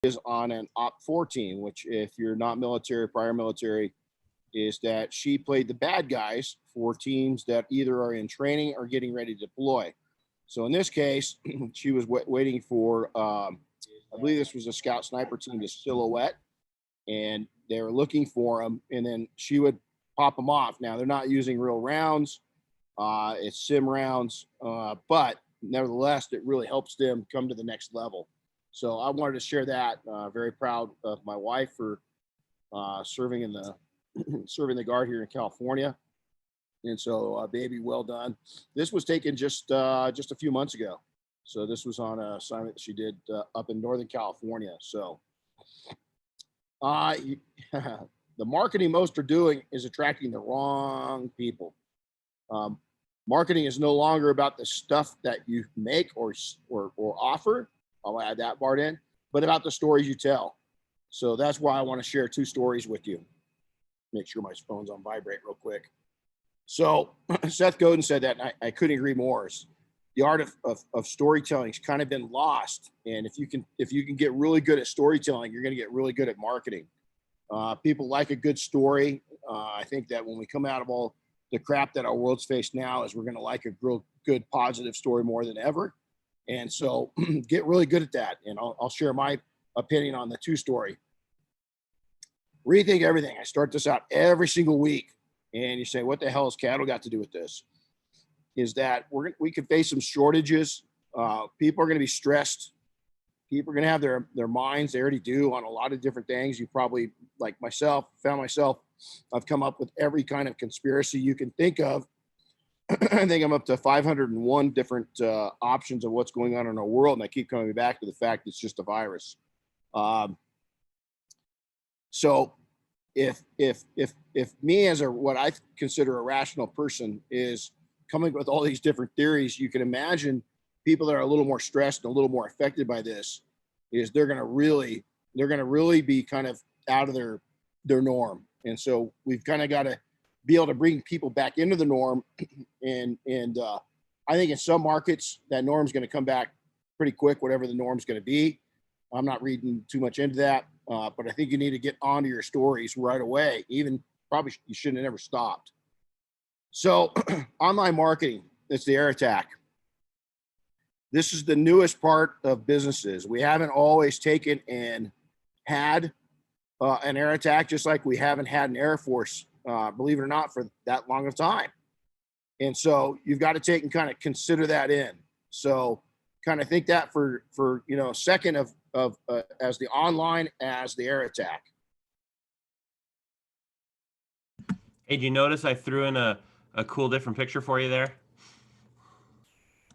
is on an Op 4 team, which if you're not military, prior military, is that she played the bad guys for teams that either are in training or getting ready to deploy. So in this case, she was waiting for, I believe this was a scout sniper team, the Silhouette, and they were looking for them, and then she would pop them off. Now, they're not using real rounds. It's sim rounds, but nevertheless, it really helps them come to the next level. So I wanted to share that. Very proud of my wife for serving in the serving the guard here in California. And so, baby, well done. This was taken just a few months ago. So this was on an assignment that she did up in Northern California. So the marketing most are doing is attracting the wrong people. Marketing is no longer about the stuff that you make or offer. I'll add that part in, but about the stories you tell. So that's why I want to share 2 stories with you. Make sure my phone's on vibrate real quick. So Seth Godin said that, and I couldn't agree more. The art of storytelling has kind of been lost. And if you can get really good at storytelling, you're going to get really good at marketing. People like a good story. I think that when we come out of all the crap that our world's faced now, is we're going to like a real good, positive story more than ever. And so get really good at that. And I'll share my opinion on the 2 story. Rethink everything. I start this out every single week. And you say, what the hell has cattle got to do with this? Is that we could face some shortages. People are going to be stressed. People are going to have their minds, they already do, on a lot of different things. You probably, like myself, I've come up with every kind of conspiracy you can think of. I think I'm up to 501 different options of what's going on in our world. And I keep coming back to the fact it's just a virus. So if me as what I consider a rational person is coming with all these different theories, you can imagine people that are a little more stressed and a little more affected by this, is they're going to really be kind of out of their norm. And so we've kind of got to be able to bring people back into the norm. And I think in some markets that norm's going to come back pretty quick, whatever the norm's going to be. I'm not reading too much into that, but I think you need to get onto your stories right away. Even probably you shouldn't have never stopped. So online marketing, it's the air attack. This is the newest part of businesses. We haven't always taken and had an air attack, just like we haven't had an Air Force, believe it or not, for that long of time. And so you've got to take and kind of consider that in. So kind of think that for a second of as the online as the air attack. Hey, did you notice I threw in a cool different picture for you there?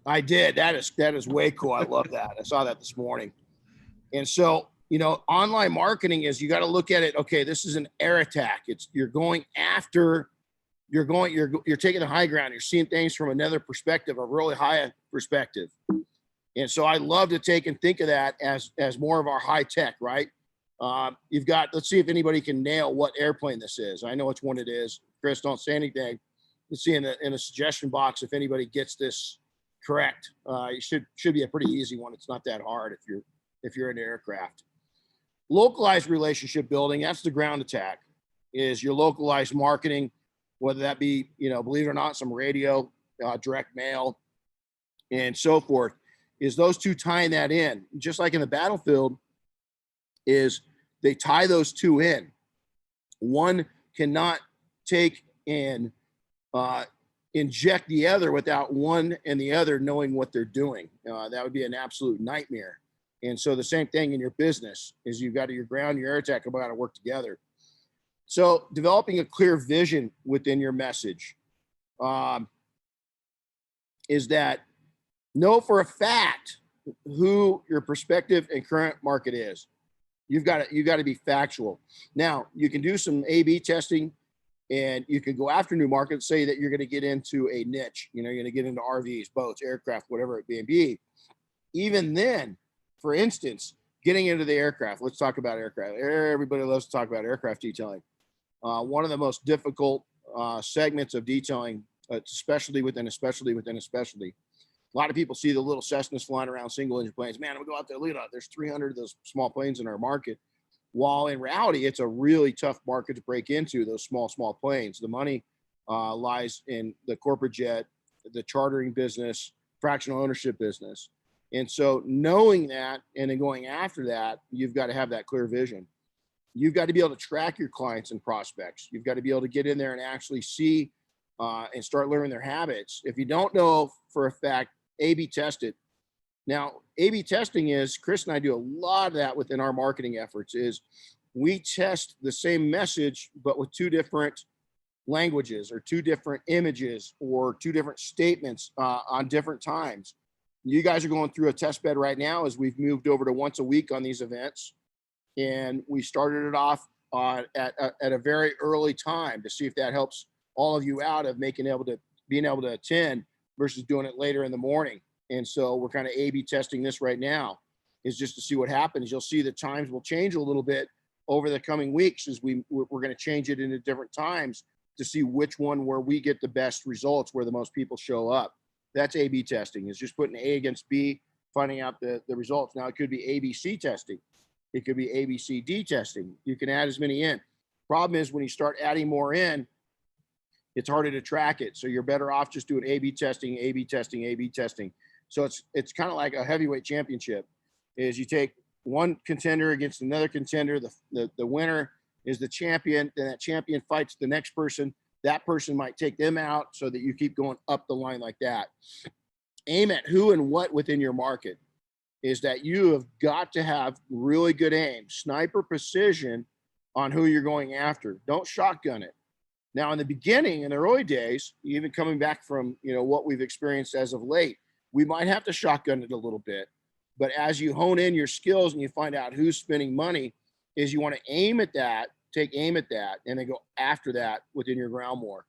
I did. That is way cool. I love that. I saw that this morning. And so, online marketing is, you got to look at it. Okay, this is an air attack. You're taking the high ground. You're seeing things from another perspective, a really high perspective. And so I love to take and think of that as more of our high tech, right? You've got, let's see if anybody can nail what airplane this is. I know which one it is. Chris, don't say anything. Let's see in the suggestion box if anybody gets this correct. It should be a pretty easy one. It's not that hard if you're in aircraft. Localized relationship building, that's the ground attack, is your localized marketing, whether that be, believe it or not, some radio, direct mail, and so forth, is those 2 tying that in. Just like in the battlefield, is they tie those 2 in. One cannot take and inject the other without one and the other knowing what they're doing. That would be an absolute nightmare. And so the same thing in your business is you've got your ground, your air attack, have got to work together. So developing a clear vision within your message is that know for a fact who your prospective and current market is. You've got to be factual. Now you can do some A/B testing, and you can go after new markets. Say that you're going to get into a niche. You're going to get into RVs, boats, aircraft, whatever it may be. Even then, for instance, getting into the aircraft. Let's talk about aircraft. Everybody loves to talk about aircraft detailing. One of the most difficult segments of detailing, especially within a specialty, A lot of people see the little Cessnas flying around single engine planes. Man, I'm gonna go out there, look at that. There's 300 of those small planes in our market. While in reality, it's a really tough market to break into, those small planes. The money lies in the corporate jet, the chartering business, fractional ownership business. And so knowing that and then going after that, you've got to have that clear vision. You've got to be able to track your clients and prospects. You've got to be able to get in there and actually see and start learning their habits. If you don't know for a fact, A/B test it. Now, A/B testing is, Chris and I do a lot of that within our marketing efforts, is we test the same message, but with two different languages or two different images or two different statements on different times. You guys are going through a test bed right now as we've moved over to once a week on these events. And we started it off at a very early time to see if that helps all of you out of being able to attend versus doing it later in the morning. And so we're kind of A/B testing this right now, is just to see what happens. You'll see the times will change a little bit over the coming weeks as we're going to change it into different times to see which one where we get the best results, where the most people show up. That's A/B testing, is just putting A against B, finding out the results. Now it could be ABC testing. It could be ABCD testing. You can add as many in. Problem is when you start adding more in, it's harder to track it. So you're better off just doing A/B testing, A/B testing, A/B testing. So it's kind of like a heavyweight championship, is you take one contender against another contender. The winner is the champion. Then that champion fights the next person. That person might take them out, so that you keep going up the line like that. Aim at who and what within your market. Is that you have got to have really good aim, sniper precision on who you're going after. Don't shotgun it. Now, in the beginning, in the early days, even coming back from what we've experienced as of late, we might have to shotgun it a little bit. But as you hone in your skills and you find out who's spending money, is you want to aim at that, take aim at that, and then go after that within your ground more.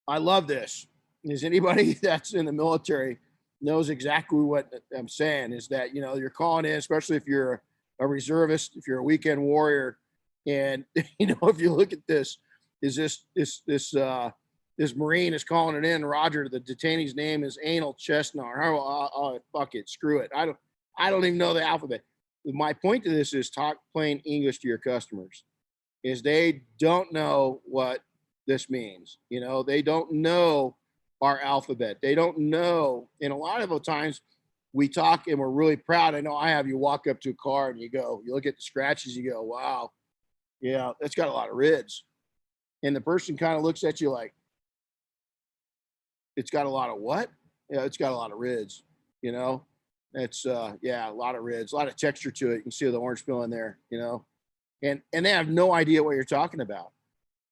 I love this. Is anybody that's in the military knows exactly what I'm saying, is that, you're calling in, especially if you're a reservist, if you're a weekend warrior. And, if you look at this, is this Marine is calling it in, Roger, the detainee's name is Anal Chestnut. Oh, fuck it. Screw it. I don't even know the alphabet. My point to this is talk plain English to your customers, is they don't know what this means. They don't know our alphabet. They don't know. And a lot of the times we talk and we're really proud. I know I have. You walk up to a car and you look at the scratches, you go, wow, yeah, that's got a lot of rids. And the person kind of looks at you like, it's got a lot of what? Yeah, it's got a lot of rids, It's a lot of rids, a lot of texture to it. You can see the orange peel in there, and they have no idea what you're talking about.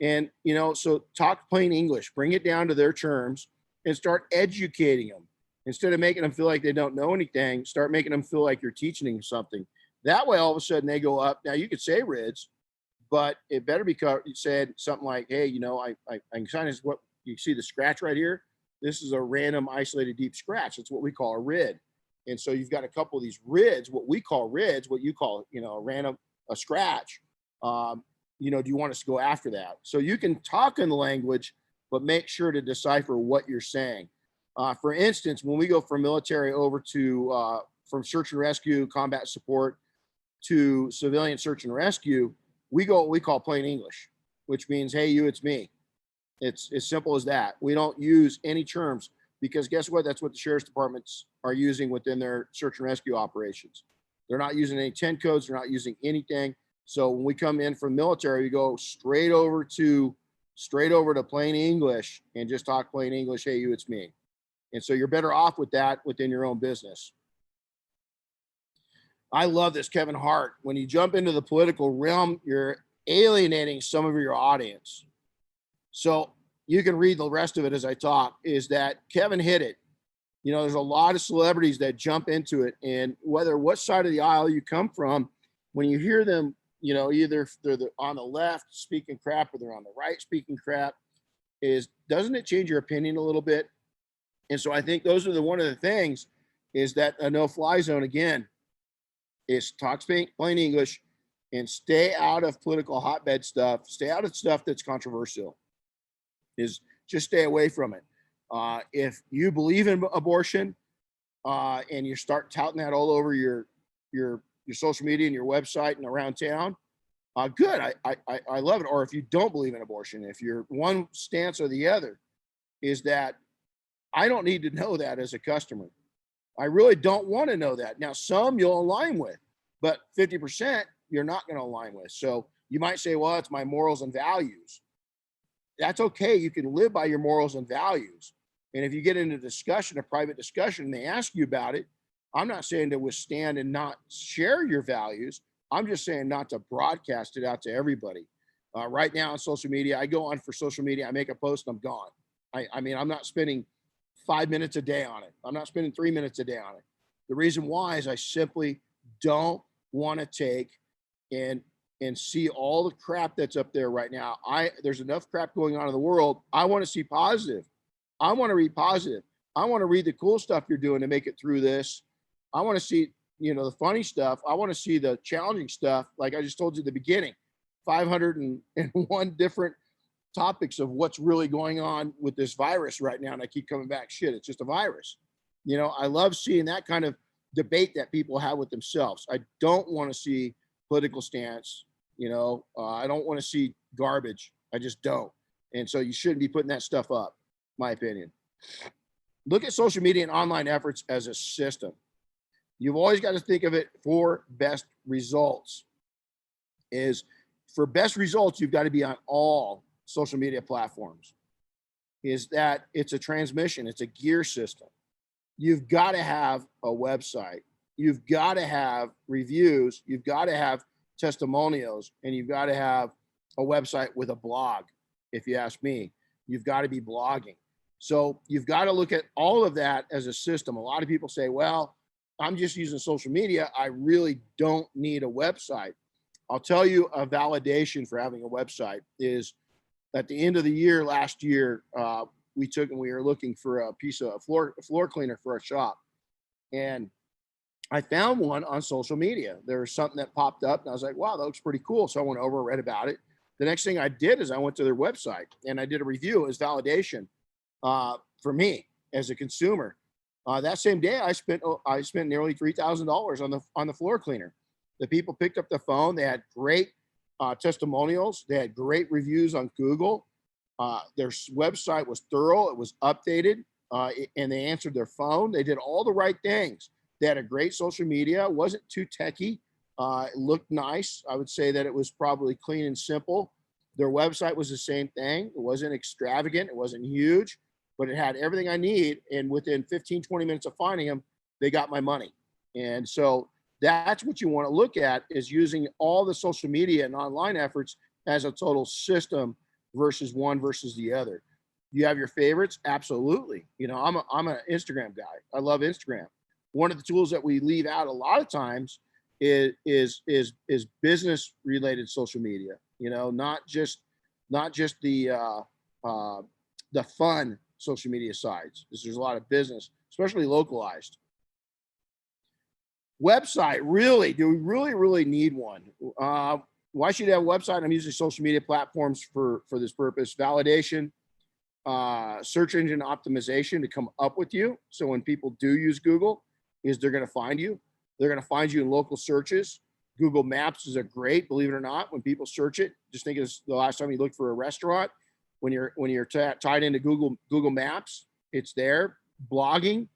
And, so talk plain English, bring it down to their terms and start educating them. Instead of making them feel like they don't know anything, start making them feel like you're teaching them something. That way, all of a sudden they go up. Now you could say rids, but it better be said something like, hey, I can sign this. What you see the scratch right here. This is a random isolated deep scratch. It's what we call a rid. And so you've got a couple of these rids, what we call rids, what you call, a scratch. Do you want us to go after that? So you can talk in the language, but make sure to decipher what you're saying. For instance, when we go from military over to from search and rescue, combat support to civilian search and rescue, we go what we call plain English, which means, hey, you, it's me. It's as simple as that. We don't use any terms, because guess what? That's what the sheriff's departments are using within their search and rescue operations. They're not using any 10 codes. They're not using anything. So when we come in from military, we go straight over to plain English and just talk plain English. Hey, you, it's me. And so you're better off with that within your own business. I love this, Kevin Hart. When you jump into the political realm, you're alienating some of your audience. So you can read the rest of it as I talk, is that Kevin hit it. There's a lot of celebrities that jump into it, and whether what side of the aisle you come from, when you hear them, either they're on the left speaking crap or they're on the right speaking crap, doesn't it change your opinion a little bit? And so I think those are one of the things, is that a no-fly zone, again, is talk plain English and stay out of political hotbed stuff. Stay out of stuff that's controversial. Is just stay away from it. If you believe in abortion, and you start touting that all over your social media and your website and around town, good. I love it. Or if you don't believe in abortion, if you're one stance or the other, is that I don't need to know that as a customer. I really don't want to know that. Now, some you'll align with, but 50% you're not going to align with. So you might say, well, it's my morals and values. That's okay. You can live by your morals and values. And if you get into discussion, a private discussion, and they ask you about it, I'm not saying to withstand and not share your values. I'm just saying not to broadcast it out to everybody. Right now on social media, I go on for social media, I make a post, and I'm gone. I mean, I'm not spending 5 minutes a day on it. I'm not spending 3 minutes a day on it. The reason why is I simply don't want to take and see all the crap that's up there right now. There's enough crap going on in the world. I want to see positive. I want to read positive. I want to read the cool stuff you're doing to make it through this. I want to see, the funny stuff. I want to see the challenging stuff. Like I just told you at the beginning, 501 different topics of what's really going on with this virus right now. And I keep coming back, shit, it's just a virus. I love seeing that kind of debate that people have with themselves. I don't want to see political stance. I don't want to see garbage. I just don't. And so you shouldn't be putting that stuff up, my opinion. Look at social media and online efforts as a system. You've always got to think of it for best results. For best results, you've got to be on all social media platforms. Is that it's a transmission, it's a gear system. You've got to have a website. You've got to have reviews. You've got to have testimonials, and you've got to have a website with a blog. If you ask me, you've got to be blogging. So you've got to look at all of that as a system. A lot of people say, well, I'm just using social media. I really don't need a website. I'll tell you a validation for having a website is at the end of the year, last year, we were looking for a piece of floor cleaner for our shop. And I found one on social media. There was something that popped up and I was like, wow, that looks pretty cool. So I went over and read about it. The next thing I did is I went to their website and I did a review as validation for me as a consumer. That same day, I spent nearly $3,000 on the floor cleaner. The people picked up the phone. They had great testimonials. They had great reviews on Google. Their website was thorough. It was updated, and they answered their phone. They did all the right things. They had a great social media. It wasn't too techy. It looked nice. I would say that it was probably clean and simple. Their website was the same thing. It wasn't extravagant. It wasn't huge, but it had everything I need. And within 15, 20 minutes of finding them, they got my money. And so that's what you want to look at, is using all the social media and online efforts as a total system versus one versus the other. You have your favorites? Absolutely. I'm an Instagram guy. I love Instagram. One of the tools that we leave out a lot of times is business related social media, not just the fun social media sides, because there's a lot of business, especially localized. Website, really, do we really need one? Why should you have a website? I'm using social media platforms for this purpose: validation, search engine optimization to come up with you. So when people do use Google, they're going to find you. They're going to find you in local searches. Google Maps is a great, believe it or not, when people search it, just think it's the last time you looked for a restaurant. When you're tied into Google Maps, it's there. Blogging.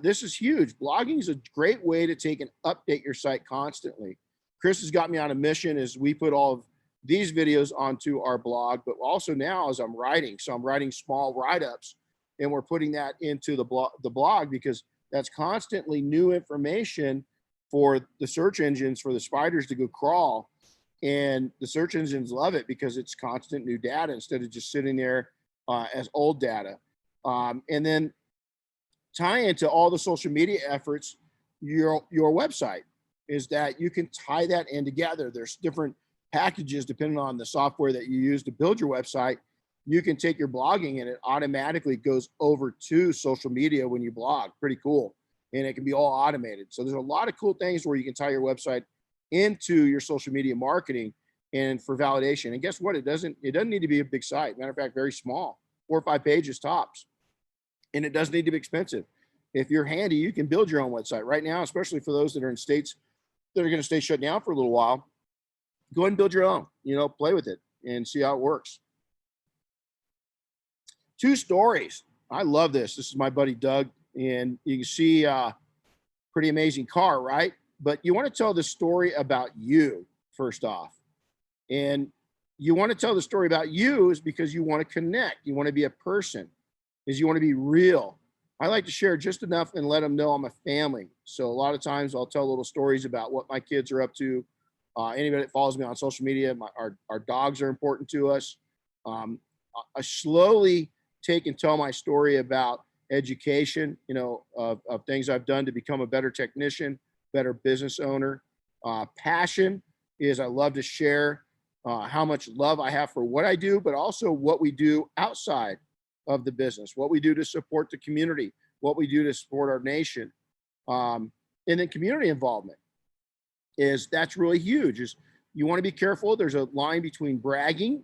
This is huge. Blogging is a great way to take and update your site constantly. Chris has got me on a mission as we put all of these videos onto our blog, but also now as I'm writing. So I'm writing small write-ups and we're putting that into the blog because that's constantly new information for the search engines, for the spiders to go crawl. And the search engines love it because it's constant new data instead of just sitting there as old data. And then tie into all the social media efforts, your website is that you can tie that in together. There's different packages depending on the software that you use to build your website. You can take your blogging and it automatically goes over to social media when you blog. Pretty cool. And it can be all automated. So there's a lot of cool things where you can tie your website into your social media marketing and for validation. And guess what? It doesn't need to be a big site. Matter of fact, very small, 4 or 5 pages tops. and it doesn't need to be expensive. If you're handy, you can build your own website right now, especially for those that are in states that are going to stay shut down for a little while. Go ahead and build your own, play with it and see how it works. 2 stories. I love this. This is my buddy Doug, and you can see pretty amazing car, right? But you want to tell the story about you first off. And you want to tell the story about you is because you want to connect. You want to be a person, is you want to be real. I like to share just enough and let them know I'm a family. So a lot of times I'll tell little stories about what my kids are up to. Anybody that follows me on social media, our dogs are important to us. I slowly take and tell my story about education, of things I've done to become a better technician, better business owner. Passion is I love to share how much love I have for what I do, but also what we do outside of the business, what we do to support the community, what we do to support our nation. And then community involvement that's really huge. Is you want to be careful. There's a line between bragging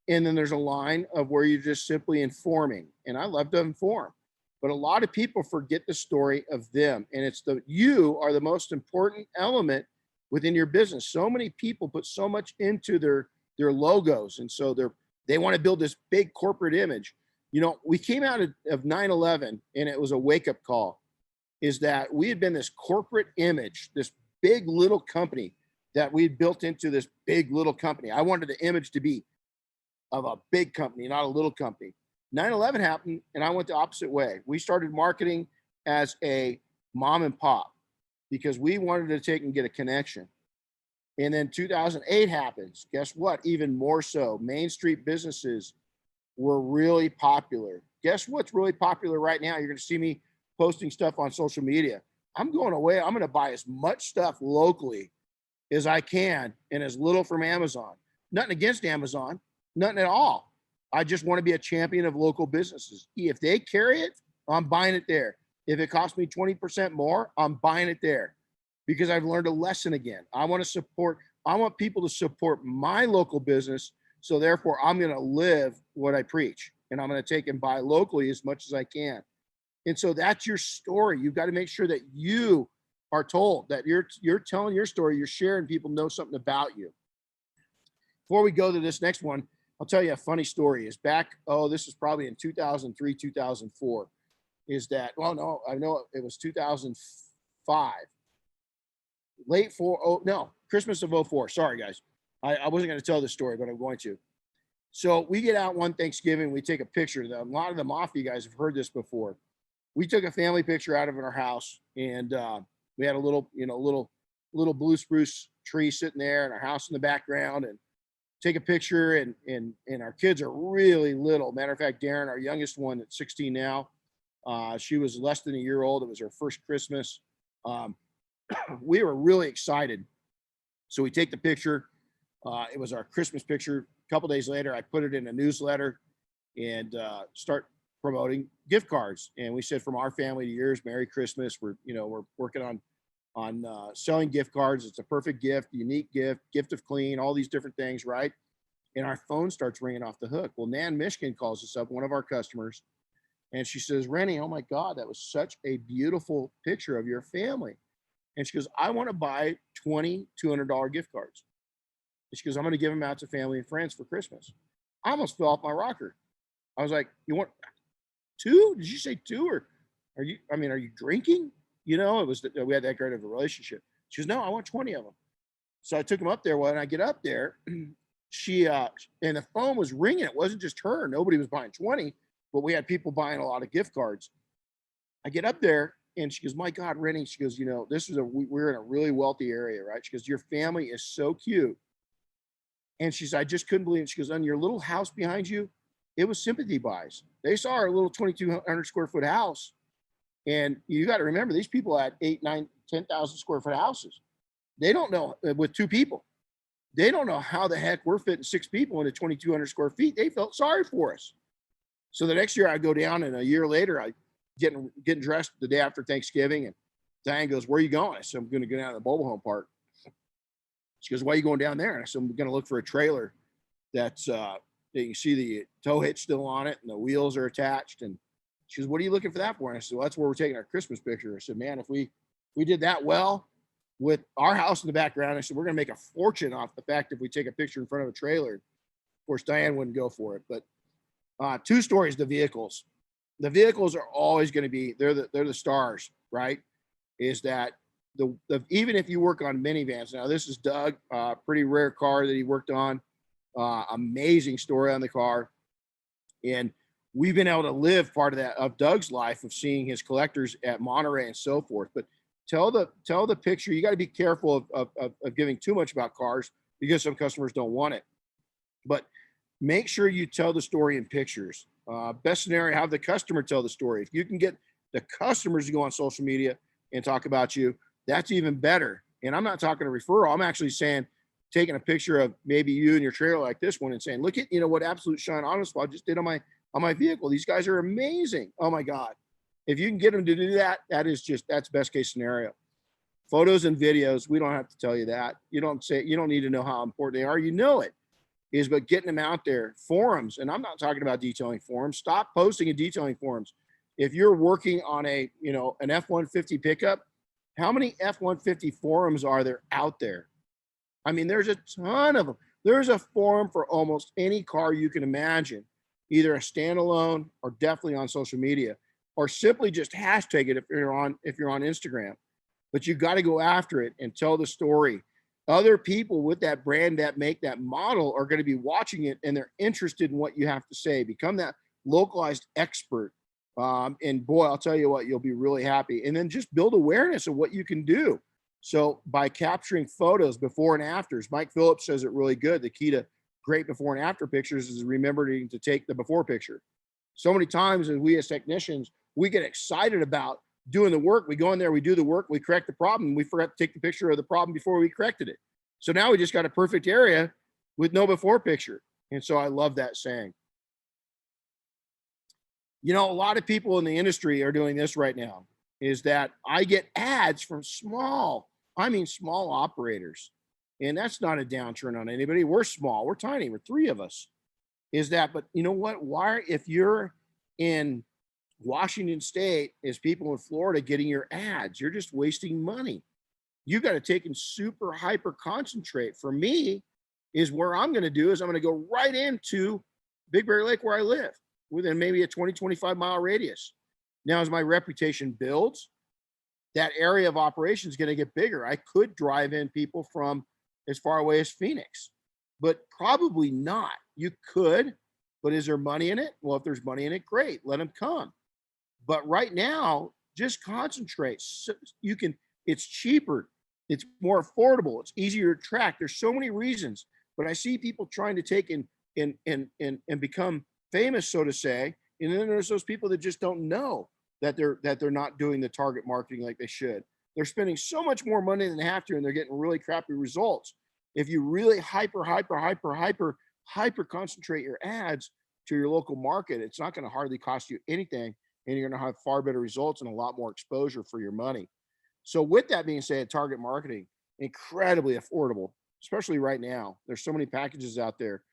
and then there's a line of where you're just simply informing. And I love to inform, but a lot of people forget the story of them. And it's you are the most important element within your business. So many people put so much into their logos. And so they want to build this big corporate image. We came out of 9/11 and it was a wake-up call, is that we had been this corporate image, this big little company that we had built into this big little company. I wanted the image to be of a big company, not a little company. 9/11 happened and I went the opposite way. We started marketing as a mom and pop because we wanted to take and get a connection. And then 2008 happens. Guess what? Even more so. Main Street businesses were really popular. Guess what's really popular right now? You're going to see me posting stuff on social media. I'm going away. I'm going to buy as much stuff locally as I can and as little from Amazon. Nothing against Amazon, nothing at all. I just want to be a champion of local businesses. If they carry it, I'm buying it there. If it costs me 20% more, I'm buying it there because I've learned a lesson again. I want people to support my local business. So therefore I'm going to live what I preach and I'm going to take and buy locally as much as I can. And so that's your story. You've got to make sure that you are told, that you're telling your story, you're sharing, people know something about you. Before we go to this next one, I'll tell you a funny story. Is back, this is probably in 2003, 2004. Is that, well, no, I know it was 2005. Christmas of 04. Sorry, guys. I wasn't going to tell this story, but I'm going to. So we get out one Thanksgiving, we take a picture. A lot of the Mafia guys have heard this before. We took a family picture out of our house, and we had a little blue spruce tree sitting there, and our house in the background, and take a picture. And our kids are really little. Matter of fact, Darren, our youngest one, that's 16 now, she was less than a year old. It was her first Christmas. We were really excited, so we take the picture. It was our Christmas picture. A couple days later, I put it in a newsletter and start promoting gift cards. And we said, from our family to yours, Merry Christmas. We're working on selling gift cards. It's a perfect gift, unique gift of clean, all these different things, right? And our phone starts ringing off the hook. Well, Nan Michigan calls us up, one of our customers, and she says, Renny, oh my God, that was such a beautiful picture of your family. And she goes, I want to buy 20 $200 gift cards. And she goes, I'm going to give them out to family and friends for Christmas. I almost fell off my rocker. I was like, you want 2? Did you say 2? Or are you drinking? We had that great of a relationship. She goes, no, I want 20 of them. So I took them up there. When I get up there, she, and the phone was ringing. It wasn't just her. Nobody was buying 20, but we had people buying a lot of gift cards. I get up there and she goes, my God, Renny, she goes, we're in a really wealthy area, right? She goes, your family is so cute. And she said, I just couldn't believe it. She goes, on your little house behind you, it was sympathy buys. They saw our little 2,200 square foot house. And you got to remember, these people had 8, 9, 10,000 square foot houses. They don't know, with 2 people, they don't know how the heck we're fitting 6 people into 2,200 square feet. They felt sorry for us. So the next year I go down, and a year later, I getting dressed the day after Thanksgiving, and Diane goes, where are you going? I said, I'm going to go down to the mobile home park. She goes, why are you going down there? And I said, I'm going to look for a trailer that's, that you can see the tow hitch still on it and the wheels are attached. And She goes, what are you looking for that for? And I said, well, that's where we're taking our Christmas picture. I said, man, if we did that well with our house in the background, I said, we're going to make a fortune off the fact if we take a picture in front of a trailer. Of course, Diane wouldn't go for it, but two stories, the vehicles. The vehicles are always going to be, they're the stars, right? Is that the even if you work on minivans, now this is Doug, pretty rare car that he worked on, amazing story on the car. And we've been able to live part of that, of Doug's life, of seeing his collectors at Monterey and so forth. But tell the picture. You got to be careful of giving too much about cars because some customers don't want it. But make sure you tell the story in pictures. Best scenario, have the customer tell the story. If you can get the customers to go on social media and talk about you, that's even better. And I'm not talking a referral. I'm actually saying, taking a picture of maybe you and your trailer like this one and saying, look at, what Absolute Shine Auto Spa just did on my vehicle. These guys are amazing. Oh my God. If you can get them to do that, that's best case scenario. Photos and videos, we don't have to tell you that. You don't need to know how important they are. You know it is, but getting them out there. Forums, and I'm not talking about detailing forums. Stop posting in detailing forums. If you're working on an F-150 pickup, how many F-150 forums are there out there? I mean, there's a ton of them. There's a forum for almost any car you can imagine, either a standalone or definitely on social media, or simply just hashtag it if you're on Instagram. But you got to go after it and tell the story. Other people with that brand that make that model are going to be watching it, and they're interested in what you have to say. Become that localized expert. And boy, I'll tell you what, you'll be really happy. And then just build awareness of what you can do. So by capturing photos before and afters, Mike Phillips says it really good. The key to great before and after pictures is remembering to take the before picture. So many times as we as technicians, we get excited about doing the work. We go in there, we do the work, we correct the problem. We forgot to take the picture of the problem before we corrected it. So now we just got a perfect area with no before picture. And so I love that saying. A lot of people in the industry are doing this right now, is that I get ads from small operators. And that's not a downturn on anybody. We're small, we're tiny, we're three of us. But you know what? Why, if you're in Washington State, is people in Florida getting your ads? You're just wasting money. You got to take and super hyper concentrate. For me, is where I'm going to do is I'm going to go right into Big Bear Lake where I live, within maybe a 20-25 mile radius. Now, as my reputation builds, that area of operation is going to get bigger. I could drive in people from as far away as Phoenix, but probably not. You could, but is there money in it? Well, if there's money in it, great, let them come. But right now, just concentrate. So it's cheaper, it's more affordable, it's easier to track. There's so many reasons, but I see people trying to take and become famous, so to say. And then there's those people that just don't know that they're not doing the target marketing like they should. They're spending so much more money than they have to, and they're getting really crappy results. If you really hyper concentrate your ads to your local market, it's not going to hardly cost you anything, and you're going to have far better results and a lot more exposure for your money. So with that being said, target marketing, incredibly affordable, especially right now. There's so many packages out there,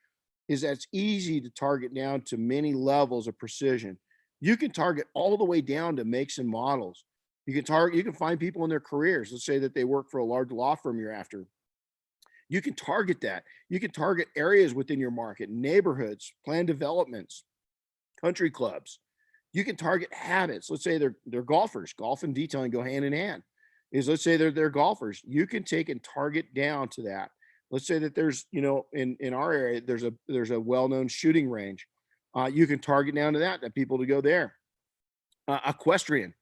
is that it's easy to target down to many levels of precision. You can target all the way down to makes and models. You can find people in their careers. Let's say that they work for a large law firm you're after. You can target that. You can target areas within your market, neighborhoods, planned developments, country clubs. You can target habits. Let's say they're golfers. Golf and detailing go hand in hand. Let's say they're golfers. You can take and target down to that. Let's say that there's, in our area, there's a well-known shooting range. You can target down to that people to go there. Equestrian.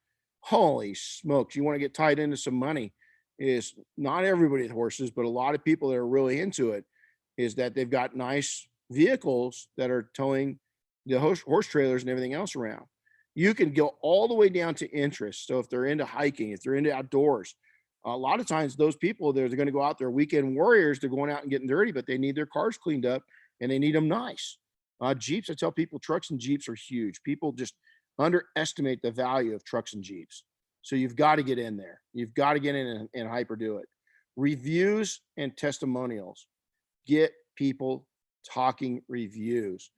Holy smokes. You want to get tied into some money. Is not everybody with horses, but a lot of people that are really into it, is that they've got nice vehicles that are towing the horse trailers and everything else around. You can go all the way down to interest. So if they're into hiking, if they're into outdoors, a lot of times those people, they're going to go out there, weekend warriors, they're going out and getting dirty, but they need their cars cleaned up and they need them nice. Jeeps, I tell people, trucks and Jeeps are huge. People just underestimate the value of trucks and Jeeps. So you've got to get in there. You've got to get in and hyper do it. Reviews and testimonials. Get people talking reviews.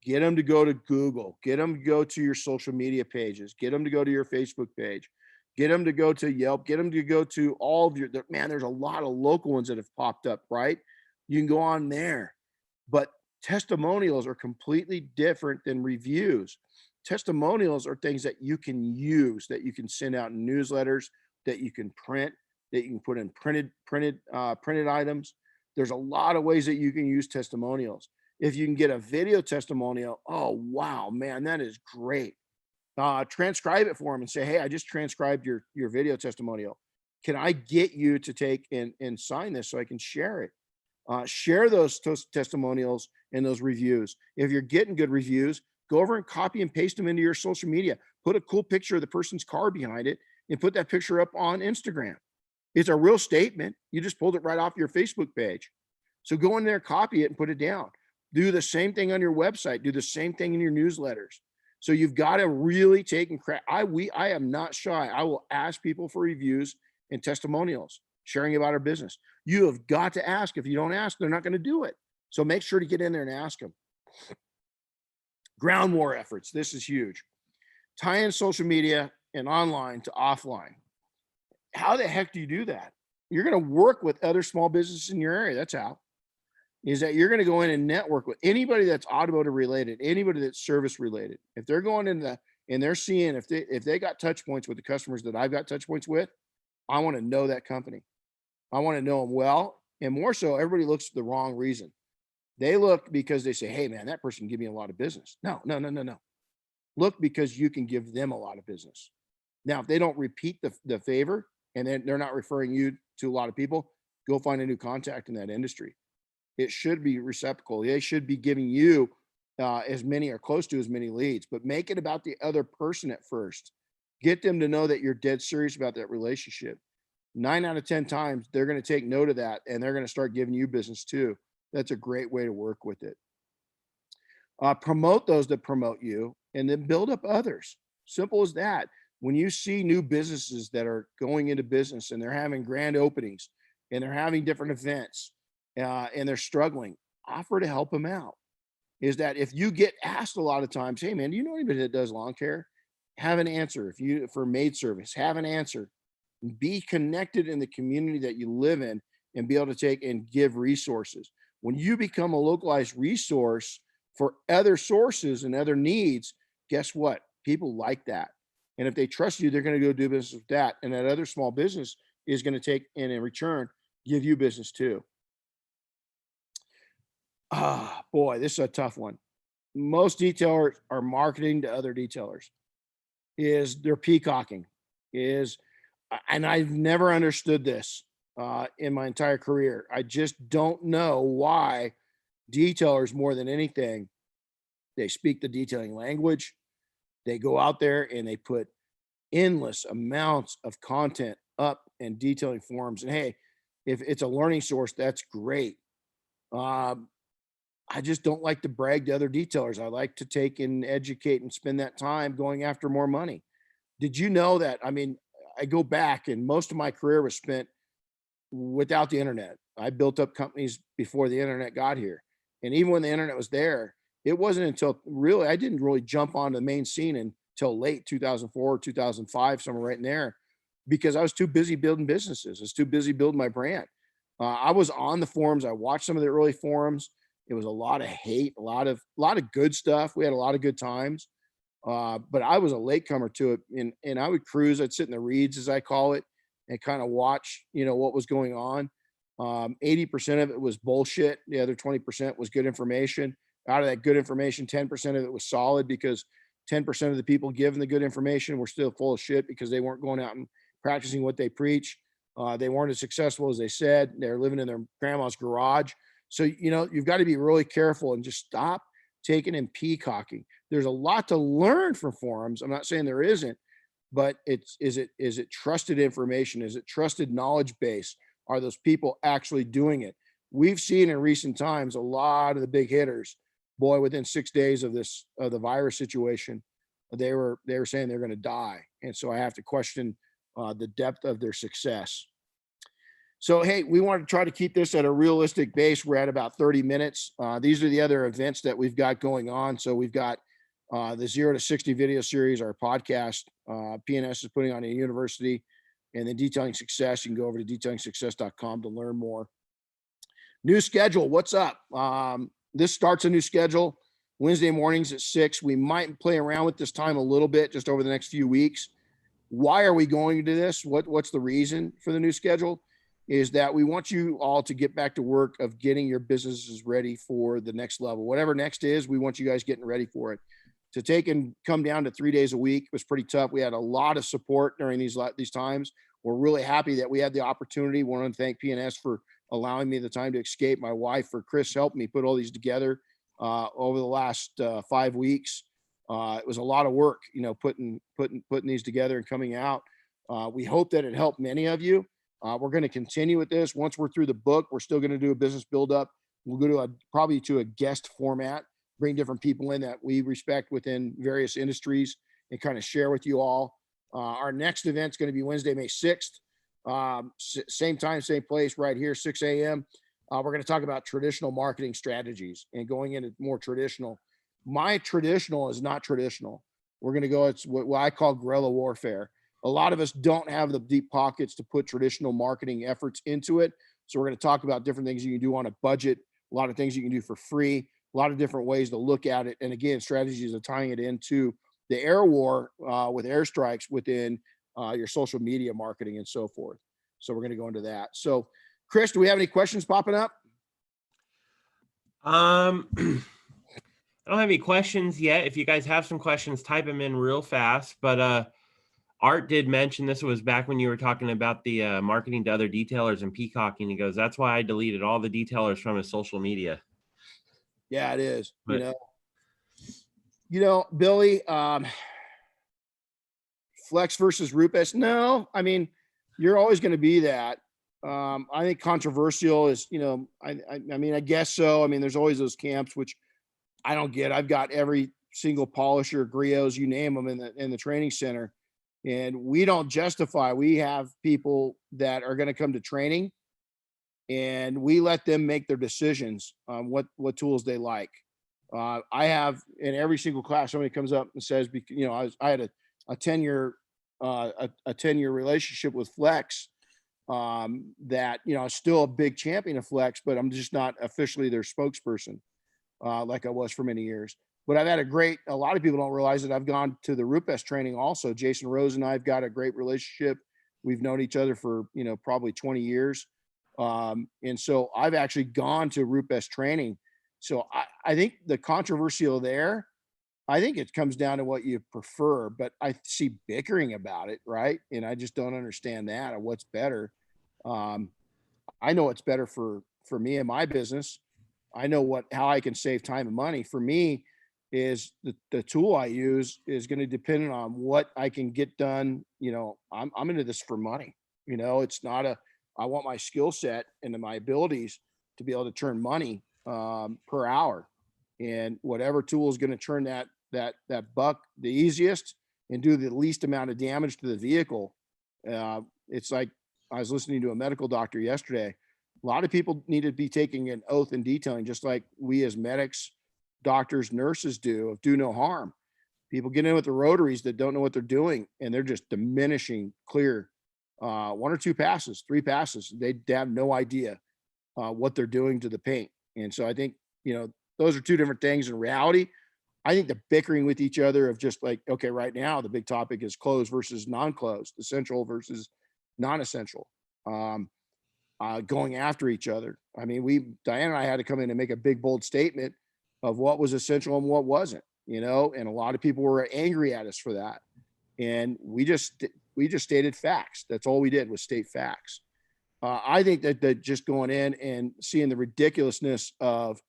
Get them to go to Google. Get them to go to your social media pages. Get them to go to your Facebook page. Get them to go to Yelp. Get them to go to all of your, man, there's a lot of local ones that have popped up, right? You can go on there. But testimonials are completely different than reviews. Testimonials are things that you can use, that you can send out in newsletters, that you can print, that you can put in printed items. There's a lot of ways that you can use testimonials. If you can get a video testimonial, oh wow, man, that is great. Transcribe it for them and say, hey, I just transcribed your video testimonial. Can I get you to take and sign this so I can share it? Share those testimonials and those reviews. If you're getting good reviews, go over and copy and paste them into your social media. Put a cool picture of the person's car behind it and put that picture up on Instagram. It's a real statement. You just pulled it right off your Facebook page. So go in there, copy it, and put it down. Do the same thing on your website. Do the same thing in your newsletters. So you've got to really take and crack. I am not shy. I will ask people for reviews and testimonials, sharing about our business. You have got to ask. If you don't ask, they're not going to do it. So make sure to get in there and ask them. Ground war efforts. This is huge. Tie in social media and online to offline. How the heck do you do that? You're going to work with other small businesses in your area. That's how. Is that you're going to go in and network with anybody that's automotive related, anybody that's service related. If they're going in and they're seeing if they got touch points with the customers that I've got touch points with, I want to know that company. I want to know them well. And more so, everybody looks for the wrong reason. They look because they say, hey man, that person can give me a lot of business. No. Look because you can give them a lot of business. Now, if they don't repeat the favor and then they're not referring you to a lot of people, go find a new contact in that industry. It should be reciprocal. They should be giving you as many or close to as many leads, but make it about the other person at first. Get them to know that you're dead serious about that relationship. 9 out of 10 times, they're going to take note of that and they're going to start giving you business too. That's a great way to work with it. Promote those that promote you and then build up others. Simple as that. When you see new businesses that are going into business and they're having grand openings and they're having different events, and they're struggling, offer to help them out. Is that if you get asked a lot of times, hey man, do you know anybody that does lawn care? Have an answer. If you for maid service, have an answer. Be connected in the community that you live in and be able to take and give resources. When you become a localized resource for other sources and other needs, guess what? People like that. And if they trust you, they're going to go do business with that. And that other small business is going to take and in return, give you business too. Boy, this is a tough one. Most detailers are marketing to other detailers. They're peacocking. And I've never understood this in my entire career. I just don't know why detailers, more than anything, they speak the detailing language. They go out there and they put endless amounts of content up in detailing forums. And hey, if it's a learning source, that's great. I just don't like to brag to other detailers. I like to take and educate and spend that time going after more money. Did you know that? I mean, I go back and most of my career was spent without the internet. I built up companies before the internet got here. And even when the internet was there, it wasn't until really, I didn't really jump onto the main scene until late 2004, 2005, somewhere right in there, because I was too busy building businesses. I was too busy building my brand. I was on the forums. I watched some of the early forums. It was a lot of hate, a lot of good stuff. We had a lot of good times, but I was a latecomer to it, and I would cruise. I'd sit in the reeds, as I call it, and kind of watch, what was going on. 80% of it was bullshit. The other 20% was good information. Out of that good information, 10% of it was solid because 10% of the people given the good information were still full of shit because they weren't going out and practicing what they preach. They weren't as successful as they said. They're living in their grandma's garage. So, you've got to be really careful and just stop taking and peacocking. There's a lot to learn from forums. I'm not saying there isn't, but is it trusted information? Is it trusted knowledge base? Are those people actually doing it? We've seen in recent times, a lot of the big hitters, boy, within 6 days of the virus situation, they were saying they're going to die. And so I have to question the depth of their success. So, hey, we want to try to keep this at a realistic base. We're at about 30 minutes. These are the other events that we've got going on. So we've got the 0 to 60 video series, our podcast. PNS is putting on a university, and then Detailing Success. You can go over to detailingsuccess.com to learn more. New schedule. What's up? This starts a new schedule. Wednesday mornings at 6. We might play around with this time a little bit just over the next few weeks. Why are we going to this? What's the reason for the new schedule? Is that we want you all to get back to work of getting your businesses ready for the next level. Whatever next is, we want you guys getting ready for it. To take and come down to 3 days a week was pretty tough. We had a lot of support during these times. We're really happy that we had the opportunity. Want to thank PNS for allowing me the time to escape. My wife, for Chris, helped me put all these together over the last 5 weeks. It was a lot of work, putting these together and coming out. We hope that it helped many of you. We're going to continue with this. Once we're through the book, we're still going to do a business buildup. We'll go to probably to a guest format, bring different people in that we respect within various industries and kind of share with you all. Our next event is going to be Wednesday, May 6th. Same time, same place, right here, 6 a.m. We're going to talk about traditional marketing strategies and going into more traditional. My traditional is not traditional. We're going to go, it's what I call guerrilla warfare. A lot of us don't have the deep pockets to put traditional marketing efforts into it. So we're going to talk about different things you can do on a budget, a lot of things you can do for free, a lot of different ways to look at it. And again, strategies of tying it into the air war with airstrikes within your social media marketing and so forth. So we're going to go into that. So Chris, do we have any questions popping up? I don't have any questions yet. If you guys have some questions, type them in real fast. But Art did mention, this was back when you were talking about the marketing to other detailers and peacocking. He goes, that's why I deleted all the detailers from his social media. Yeah, it is. But, Billy, Flex versus Rupes. No, I mean, you're always going to be that. I think controversial is, I mean, I guess so. I mean, there's always those camps, which I don't get. I've got every single polisher, griots, you name them in the training center. And we don't justify. We have people that are going to come to training and we let them make their decisions on what tools they like. I have in every single class, somebody comes up and says, I had a 10-year relationship with Flex that, I'm still a big champion of Flex, but I'm just not officially their spokesperson like I was for many years. But I've had a lot of people don't realize that I've gone to the Rupes training also. Jason Rose and I've got a great relationship. We've known each other for, probably 20 years. And so I've actually gone to Rupes training. So I think the controversial there, I think it comes down to what you prefer, but I see bickering about it, right? And I just don't understand that or what's better. I know what's better for me and my business. I know how I can save time and money. For me, is the tool I use is going to depend on what I can get done. I'm into this for money. It's not I want my skill set and my abilities to be able to turn money per hour, and whatever tool is going to turn that buck the easiest and do the least amount of damage to the vehicle. It's like I was listening to a medical doctor yesterday. A lot of people need to be taking an oath in detailing, just like we as medics, doctors, nurses do no harm. People get in with the rotaries that don't know what they're doing, and they're just diminishing clear 1 or 2 passes, 3 passes. They have no idea what they're doing to the paint. And so I think, those are 2 different things in reality. I think the bickering with each other of just like, okay, right now, the big topic is closed versus non-closed, essential versus non-essential, going after each other. I mean, Diane and I had to come in and make a big, bold statement of what was essential and what wasn't, and a lot of people were angry at us for that. And we just stated facts. That's all we did was state facts. I think that just going in and seeing the ridiculousness of,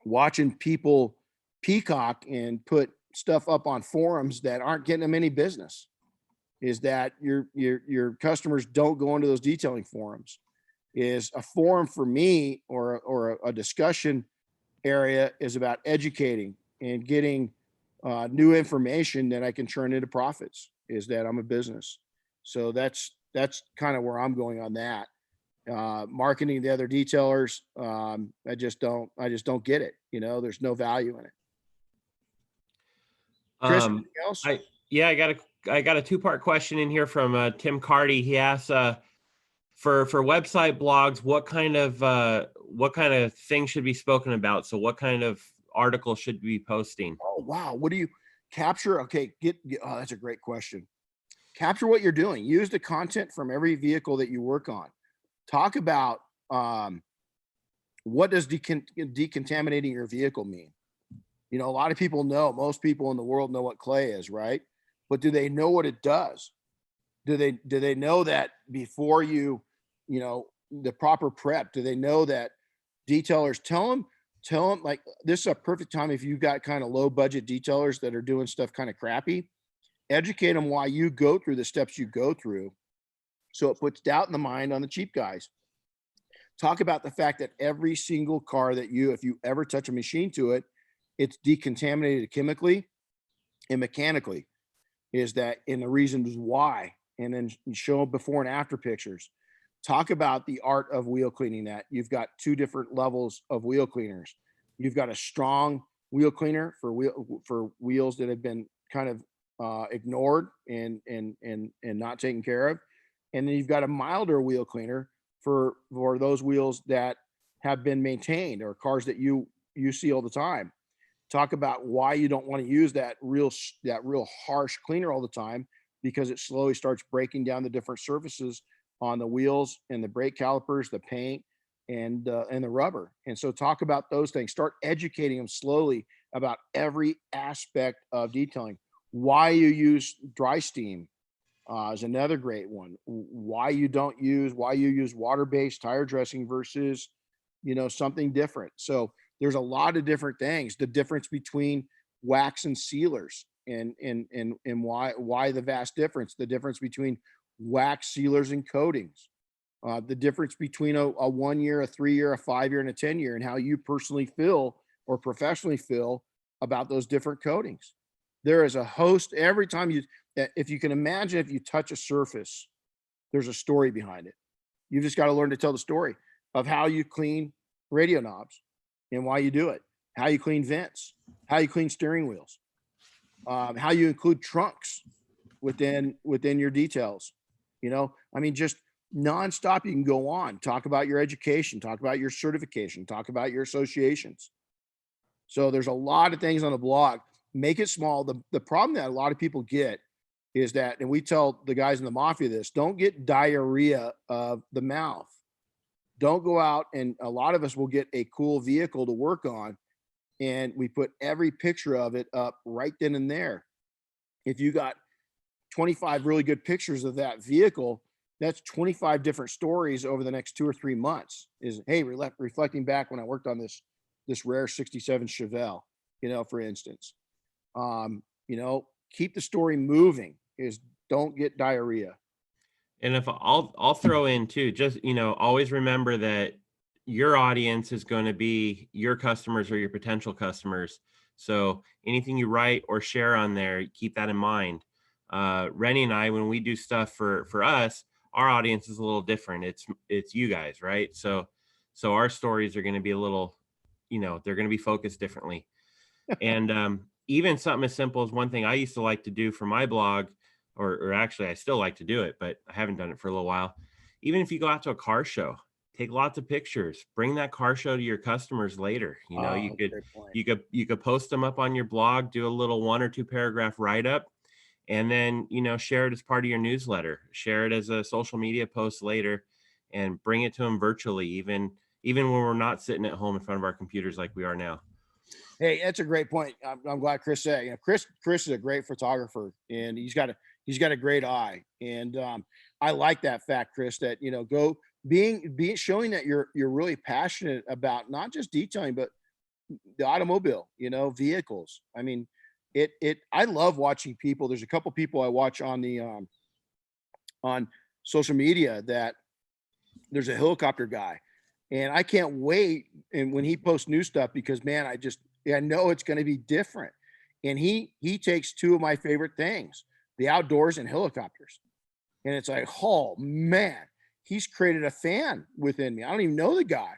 watching people peacock and put stuff up on forums that aren't getting them any business, is that your customers don't go into those detailing forums. Is a forum for me or a discussion area is about educating and getting new information that I can turn into profits. Is that I'm a business. So that's that's kind of where I'm going on that. Marketing the other detailers, I just don't get it. You know, there's no value in it. Chris, Um, anything else? I got a two-part question in here from Tim Cardy. He asks, for website blogs, what kind of things should be spoken about? So what kind of articles should we be posting? Oh, wow. What do you capture? Okay. Oh, that's a great question. Capture what you're doing. Use the content from every vehicle that you work on. Talk about, what does decontaminating your vehicle mean? You know, a lot of people know, most people in the world know what clay is, right? But do they know what it does? Do they know that before you know, the proper prep? Do they know that detailers tell them like this is a perfect time if you've got kind of low budget detailers that are doing stuff kind of crappy, educate them why you go through the steps you go through. So it puts doubt in the mind on the cheap guys. Talk about the fact that every single car that if you ever touch a machine to it, it's decontaminated chemically and mechanically. Is that and the reasons why, and then show before and after pictures. Talk about the art of wheel cleaning. That you've got two different levels of wheel cleaners. You've got a strong wheel cleaner for wheels that have been kind of ignored and not taken care of, and then you've got a milder wheel cleaner for those wheels that have been maintained or cars that you see all the time. Talk about why you don't want to use that real harsh cleaner all the time, because it slowly starts breaking down the different surfaces on the wheels and the brake calipers, the paint, and the rubber. And so talk about those things. Start educating them slowly about every aspect of detailing. Why you use dry steam is another great one. Why you use water-based tire dressing versus, you know, something different. So there's a lot of different things. The difference between wax and sealers, and why the vast difference. The difference between wax, sealers, and coatings. The difference between a 1 year, a 3 year, a 5 year, and a 10 year, and how you personally feel or professionally feel about those different coatings. There is a host every time if you can imagine, if you touch a surface, there's a story behind it. You've just got to learn to tell the story of how you clean radio knobs and why you do it, how you clean vents, how you clean steering wheels, how you include trunks within your details. You know, I mean, just nonstop. You can go on, talk about your education, talk about your certification, talk about your associations. So there's a lot of things on the blog. Make it small. The problem that a lot of people get is that, and we tell the guys in the mafia this, don't get diarrhea of the mouth. Don't go out, and a lot of us will get a cool vehicle to work on, and we put every picture of it up right then and there. If you got 25 really good pictures of that vehicle, that's 25 different stories over the next 2 or 3 months. Is, hey, reflecting back when I worked on this rare 67 Chevelle, you know, for instance. You know, keep the story moving. Is don't get diarrhea. And if I'll throw in too, just, you know, always remember that your audience is going to be your customers or your potential customers. So anything you write or share on there, keep that in mind. Renny and I, when we do stuff for us, our audience is a little different. It's you guys, right? So our stories are going to be a little, you know, they're going to be focused differently. And even something as simple as one thing I used to like to do for my blog, or actually I still like to do it, but I haven't done it for a little while. Even if you go out to a car show, take lots of pictures, bring that car show to your customers later. You know, Great point. you could post them up on your blog, do a little 1 or 2 paragraph write up, and then, you know, share it as part of your newsletter, share it as a social media post later, and bring it to them virtually, even when we're not sitting at home in front of our computers like we are now. Hey, that's a great point. I'm glad Chris said. You know, Chris is a great photographer, and he's got a great eye. And I like that fact, Chris, that, you know, being showing that you're really passionate about not just detailing, but the automobile, you know, vehicles. I mean, I love watching people. There's a couple people I watch on the on social media. That there's a helicopter guy, and I can't wait. And when he posts new stuff, because man, I know it's going to be different. And he takes two of my favorite things, the outdoors and helicopters. And it's like, oh man, he's created a fan within me. I don't even know the guy,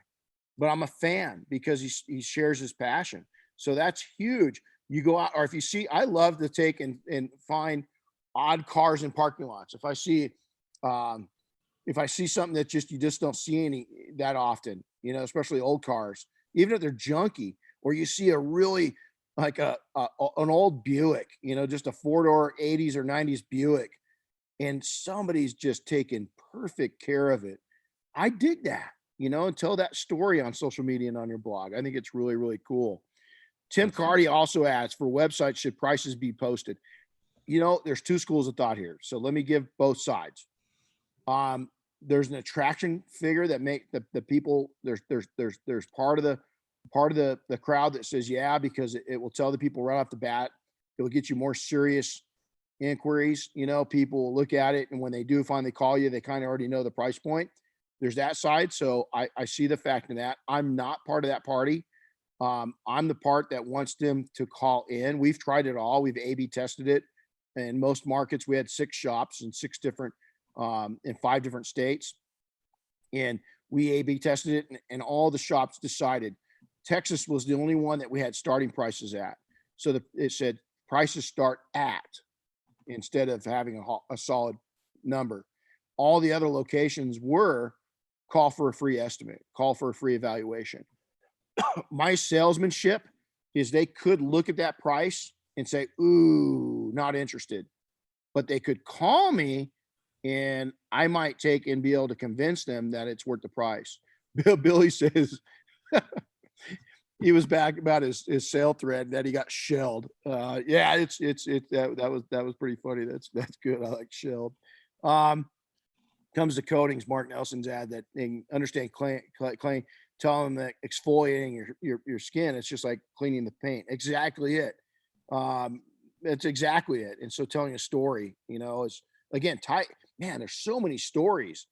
but I'm a fan because he shares his passion. So that's huge. You go out, or if you see, I love to take and find odd cars in parking lots. Um, if I see something that you just don't see any that often, you know, especially old cars, even if they're junky, or you see a really like an old Buick, you know, just a 4-door 80s or 90s Buick, and somebody's just taking perfect care of it. I dig that, you know, and tell that story on social media and on your blog. I think it's really, really cool. Tim Cardy also adds, for websites, should prices be posted? You know, there's two schools of thought here. So let me give both sides. There's an attraction figure that make the people, there's part of the crowd that says, yeah, because it will tell the people right off the bat, it will get you more serious inquiries. You know, people will look at it, and when they do finally call you, they kind of already know the price point. There's that side. So I see the fact in that. I'm not part of that party. I'm the part that wants them to call in. We've tried it all. We've A/B tested it. In most markets, we had 6 shops in 6 different, in 5 different states. And we A/B tested it, and all the shops decided. Texas was the only one that we had starting prices at. So it said prices start at, instead of having a solid number. All the other locations were call for a free estimate, call for a free evaluation. My salesmanship is they could look at that price and say, ooh, not interested. But they could call me and I might take and be able to convince them that it's worth the price. Billy says he was back about his sale thread that he got shelled. Yeah, that was pretty funny. That's good. I like shelled. Comes to coatings, Mark Nelson's ad that they understand clean, tell them that exfoliating your skin, it's just like cleaning the paint. Exactly it. That's exactly it. And so telling a story, you know, is again tight. Man, there's so many stories.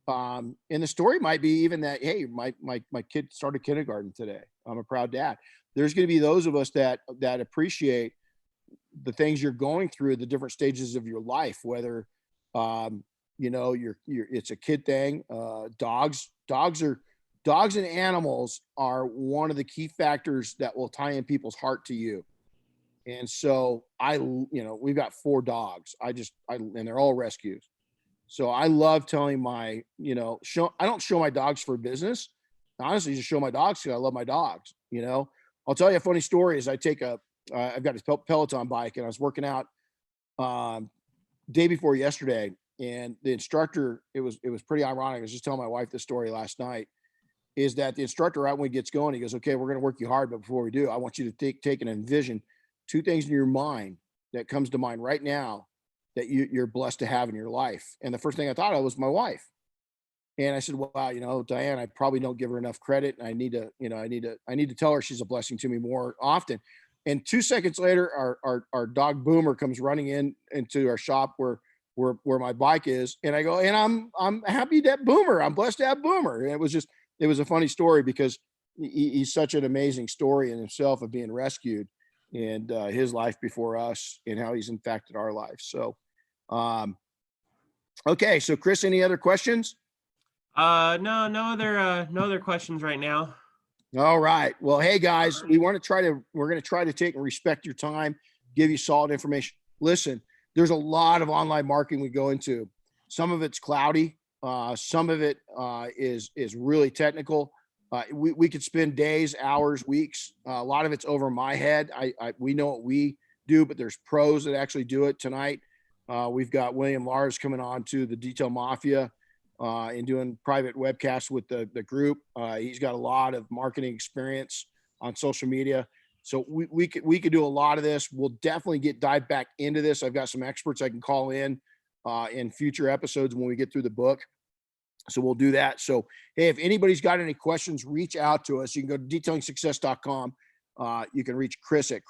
And the story might be even that, hey, my kid started kindergarten today. I'm a proud dad. There's going to be those of us that appreciate the things you're going through, the different stages of your life, whether you know, it's a kid thing. Dogs and animals are one of the key factors that will tie in people's heart to you. And so you know, we've got 4 dogs. And they're all rescues. So I love telling my, you know, I don't show my dogs for business. Honestly, just show my dogs because I love my dogs. You know, I'll tell you a funny story. Is I've got this Peloton bike, and I was working out day before yesterday, and the instructor, it was pretty ironic. I was just telling my wife this story last night. Is that the instructor, right when he gets going, he goes, okay, we're going to work you hard, but before we do, I want you to take and envision 2 things in your mind that comes to mind right now that you're blessed to have in your life. And the first thing I thought of was my wife. And I said, wow, you know, Diane, I probably don't give her enough credit. And I need to tell her she's a blessing to me more often. And 2 seconds later, our dog Boomer comes running into our shop where my bike is. And I go, and I'm happy that Boomer, I'm blessed to have Boomer. And it was a funny story because he's such an amazing story in himself of being rescued and his life before us and how he's impacted our life. So, okay. So Chris, any other questions? No other questions right now. All right. Well, hey guys, we're going to try to take and respect your time, give you solid information. Listen, there's a lot of online marketing we go into. Some of it's cloudy. Some of it is really technical. We could spend days, hours, weeks. A lot of it's over my head. We know what we do, but there's pros that actually do it. Tonight, we've got William Lars coming on to the Detail Mafia and doing private webcasts with the group. He's got a lot of marketing experience on social media. So we could do a lot of this. We'll definitely dive back into this. I've got some experts I can call in future episodes when we get through the book. So we'll do that. So, hey, if anybody's got any questions, reach out to us. You can go to detailingsuccess.com. You can reach Chris at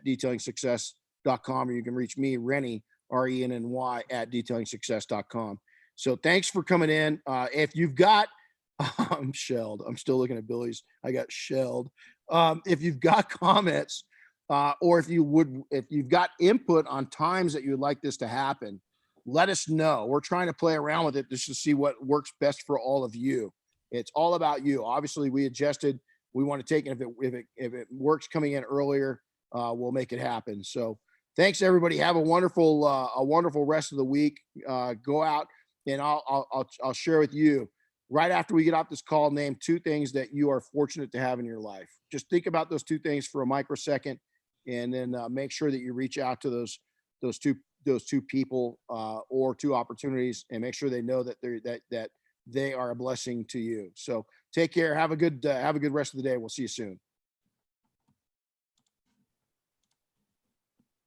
detailingsuccess.com, or you can reach me, Renny, RENNY, at detailingsuccess.com. So thanks for coming in. If you've got, I'm shelled. I'm still looking at Billy's. I got shelled. If you've got comments, or if you've got input on times that you would like this to happen, let us know. We're trying to play around with it just to see what works best for all of you. It's all about you. Obviously, we adjusted. We want to take it. If it works coming in earlier, we'll make it happen. So thanks everybody. Have a wonderful rest of the week. Go out, and I'll share with you right after we get off this call. Name 2 things that you are fortunate to have in your life. Just think about those 2 things for a microsecond, and then make sure that you reach out to those two people or 2 opportunities, and make sure they know that they are a blessing to you. So take care. Have a good rest of the day. We'll see you soon.